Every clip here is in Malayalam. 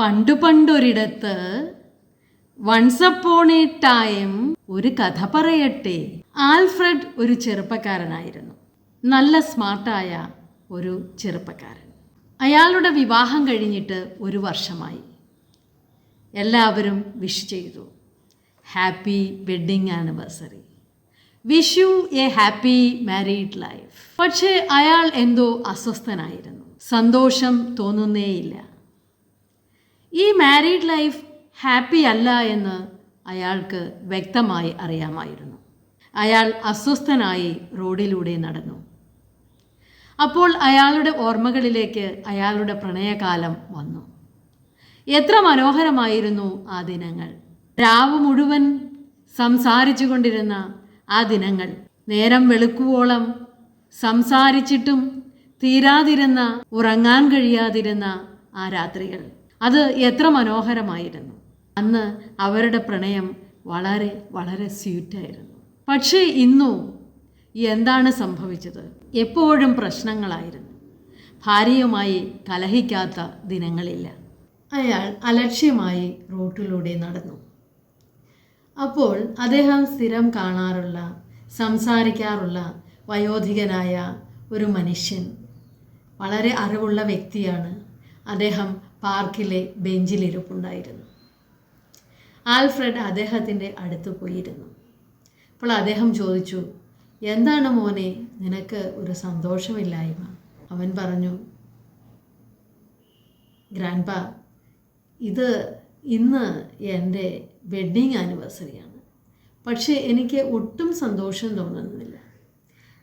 പണ്ടൊരിടത്ത് വൺസ് അപ്പോൺ എ ടൈം ഒരു കഥ പറയട്ടെ. ആൽഫ്രഡ് ഒരു ചെറുപ്പക്കാരനായിരുന്നു. നല്ല സ്മാർട്ടായ ഒരു ചെറുപ്പക്കാരൻ. അയാളുടെ വിവാഹം കഴിഞ്ഞിട്ട് ഒരു വർഷമായി. എല്ലാവരും വിഷ് ചെയ്തു, happy wedding anniversary, wish you a happy married life. പക്ഷേ അയാൾ എന്തോ അസ്വസ്ഥനായിരുന്നു. സന്തോഷം തോന്നുന്നേയില്ല. ഈ മാരീഡ് ലൈഫ് ഹാപ്പി അല്ല എന്ന് അയാൾക്ക് വ്യക്തമായി അറിയാമായിരുന്നു. അയാൾ അസ്വസ്ഥനായി റോഡിലൂടെ നടന്നു. അപ്പോൾ അയാളുടെ ഓർമ്മകളിലേക്ക് അയാളുടെ പ്രണയകാലം വന്നു. എത്ര മനോഹരമായിരുന്നു ആ ദിനങ്ങൾ! രാവ് മുഴുവൻ സംസാരിച്ചു കൊണ്ടിരുന്ന ആ ദിനങ്ങൾ, നേരം വെളുക്കുവോളം സംസാരിച്ചിട്ടും തീരാതിരുന്ന, ഉറങ്ങാൻ കഴിയാതിരുന്ന ആ രാത്രികൾ, അത് എത്ര മനോഹരമായിരുന്നു! അന്ന് അവരുടെ പ്രണയം വളരെ വളരെ സ്വീറ്റായിരുന്നു. പക്ഷേ ഇന്നു എന്താണ് സംഭവിച്ചത്? എപ്പോഴും പ്രശ്നങ്ങളായിരുന്നു. ഭാര്യയുമായി കലഹിക്കാത്ത ദിനങ്ങളില്ല. അയാൾ അലക്ഷ്യമായി റോട്ടിലൂടെ നടന്നു. അപ്പോൾ അദ്ദേഹം സ്ഥിരം കാണാറുള്ള, സംസാരിക്കാറുള്ള വയോധികനായ ഒരു മനുഷ്യൻ, വളരെ അറിവുള്ള വ്യക്തിയാണ്. അദ്ദേഹം പാർക്കിലെ ബെഞ്ചിലിരിപ്പുണ്ടായിരുന്നു. ആൽഫ്രഡ് അദ്ദേഹത്തിൻ്റെ അടുത്ത് പോയിരുന്നു. അപ്പോൾ അദ്ദേഹം ചോദിച്ചു, എന്താണ് മോനെ, നിനക്ക് ഒരു സന്തോഷമില്ലായ്മ? അവൻ പറഞ്ഞു, ഗ്രാൻഡ്പ, ഇന്ന് എൻ്റെ വെഡ്ഡിങ് ആനിവേഴ്സറിയാണ്. പക്ഷേ എനിക്ക് ഒട്ടും സന്തോഷം തോന്നുന്നില്ല.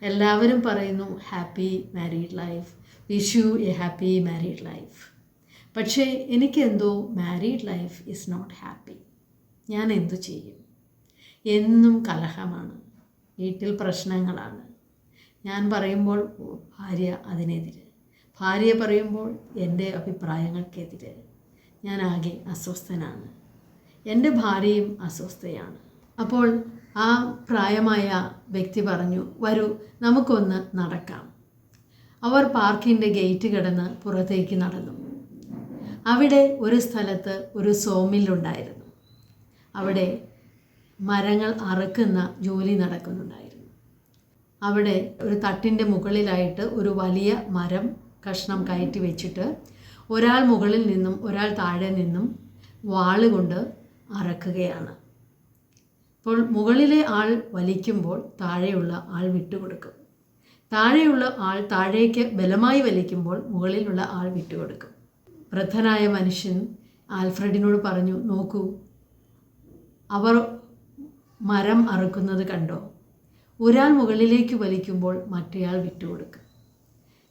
എല്ലാവരും പറയുന്നു happy married life, wish you a happy married life. പക്ഷേ എനിക്കെന്തോ married life is not happy. ഞാൻ എന്തു ചെയ്യും? എന്നും കലഹമാണ്, വീട്ടിൽ പ്രശ്നങ്ങളാണ്. ഞാൻ പറയുമ്പോൾ ഭാര്യ അതിനെതിരെ, ഭാര്യ പറയുമ്പോൾ എൻ്റെ അഭിപ്രായങ്ങൾക്കെതിരെ. ഞാൻ ആകെ അസ്വസ്ഥനാണ്. എൻ്റെ ഭാര്യയും അസ്വസ്ഥയാണ്. അപ്പോൾ ആ പ്രായമായ വ്യക്തി പറഞ്ഞു, വരൂ നമുക്കൊന്ന് നടക്കാം. അവർ പാർക്കിൻ്റെ ഗേറ്റ് കടന്ന് പുറത്തേക്ക് നടന്നു. അവിടെ ഒരു സ്ഥലത്ത് ഒരു സോമില്ലുണ്ടായിരുന്നു. അവിടെ മരങ്ങൾ അറുക്കുന്ന ജോലി നടക്കുന്നുണ്ടായിരുന്നു. അവിടെ ഒരു തട്ടിൻ്റെ മുകളിലായിട്ട് ഒരു വലിയ മരം കഷ്ണം കയറ്റി വെച്ചിട്ട് ഒരാൾ മുകളിൽ നിന്നും ഒരാൾ താഴെ നിന്നും വാളുകൊണ്ട് അറക്കുകയാണ്. അപ്പോൾ മുകളിലെ ആൾ വലിക്കുമ്പോൾ താഴെയുള്ള ആൾ വിട്ടുകൊടുക്കും. താഴെയുള്ള ആൾ താഴേക്ക് ബലമായി വലിക്കുമ്പോൾ മുകളിലുള്ള ആൾ വിട്ടുകൊടുക്കും. വൃദ്ധനായ മനുഷ്യൻ ആൽഫ്രഡിനോട് പറഞ്ഞു, നോക്കൂ, അവർ മരം അറുക്കുന്നത് കണ്ടോ? ഒരാൾ മുകളിലേക്ക് വലിക്കുമ്പോൾ മറ്റേയാൾ വിട്ടുകൊടുക്കും,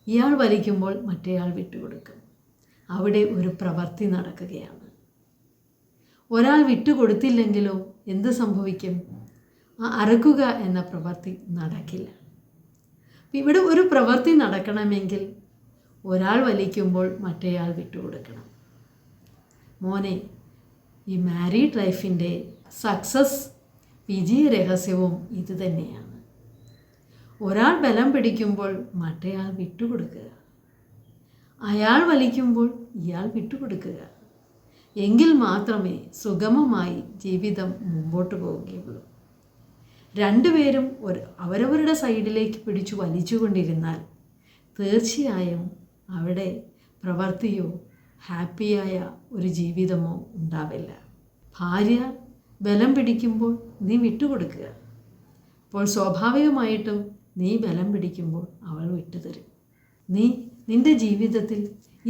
ഇയാൾ വലിക്കുമ്പോൾ മറ്റേയാൾ വിട്ടുകൊടുക്കും. അവിടെ ഒരു പ്രവൃത്തി നടക്കുകയാണ്. ഒരാൾ വിട്ടുകൊടുത്തില്ലെങ്കിലോ എന്ത് സംഭവിക്കും? ആ അറുക്കുക എന്ന പ്രവൃത്തി നടക്കില്ല. ഇവിടെ ഒരു പ്രവൃത്തി നടക്കണമെങ്കിൽ ഒരാൾ വലിക്കുമ്പോൾ മറ്റേയാൾ വിട്ടുകൊടുക്കണം. മോനെ, ഈ മാരീഡ് ലൈഫിൻ്റെ സക്സസ് വിജയ രഹസ്യവും ഇത് തന്നെയാണ്. ഒരാൾ ബലം പിടിക്കുമ്പോൾ മറ്റേയാൾ വിട്ടുകൊടുക്കുക, അയാൾ വലിക്കുമ്പോൾ ഇയാൾ വിട്ടുകൊടുക്കുക. എങ്കിൽ മാത്രമേ സുഗമമായി ജീവിതം മുമ്പോട്ട് പോവുകയുള്ളൂ. രണ്ടുപേരും അവരവരുടെ സൈഡിലേക്ക് പിടിച്ചു വലിച്ചുകൊണ്ടിരുന്നാൽ തീർച്ചയായും അവിടെ പ്രവൃത്തിയോ ഹാപ്പിയായ ഒരു ജീവിതമോ ഉണ്ടാവില്ല. ഭാര്യ ബലം പിടിക്കുമ്പോൾ നീ വിട്ടുകൊടുക്കുക. അപ്പോൾ സ്വാഭാവികമായിട്ടും നീ ബലം പിടിക്കുമ്പോൾ അവൾ വിട്ടുതരും. നിൻ്റെ ജീവിതത്തിൽ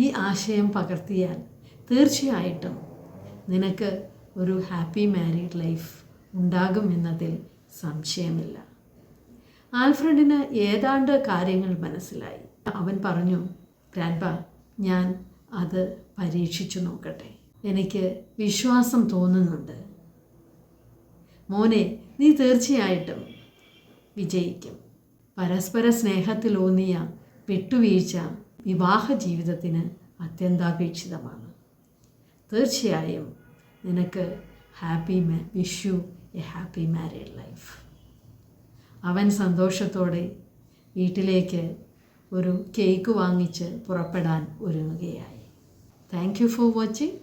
ഈ ആശയം പകർത്തിയാൽ തീർച്ചയായിട്ടും നിനക്ക് ഒരു ഹാപ്പി മാരീഡ് ലൈഫ് ഉണ്ടാകുമെന്നതിൽ സംശയമില്ല. ആൽഫ്രഡിന് ഏതാണ്ട് കാര്യങ്ങൾ മനസ്സിലായി. അവൻ പറഞ്ഞു, ഗ്രാൻഡ്പ, ഞാൻ അത് പരീക്ഷിച്ചു നോക്കട്ടെ. എനിക്ക് വിശ്വാസം തോന്നുന്നുണ്ട്. മോനെ, നീ തീർച്ചയായിട്ടും വിജയിക്കും. പരസ്പര സ്നേഹത്തിലൂന്നിയ വിട്ടുവീഴ്ച വിവാഹ ജീവിതത്തിന് അത്യന്താപേക്ഷിതമാണ്. തീർച്ചയായും നിനക്ക് wish you a happy married life. അവൻ സന്തോഷത്തോടെ വീട്ടിലേക്ക് ഒരു കേക്ക് വാങ്ങിച്ച് പുറപ്പെടാൻ ഒരുങ്ങുകയായി. Thank you for watching.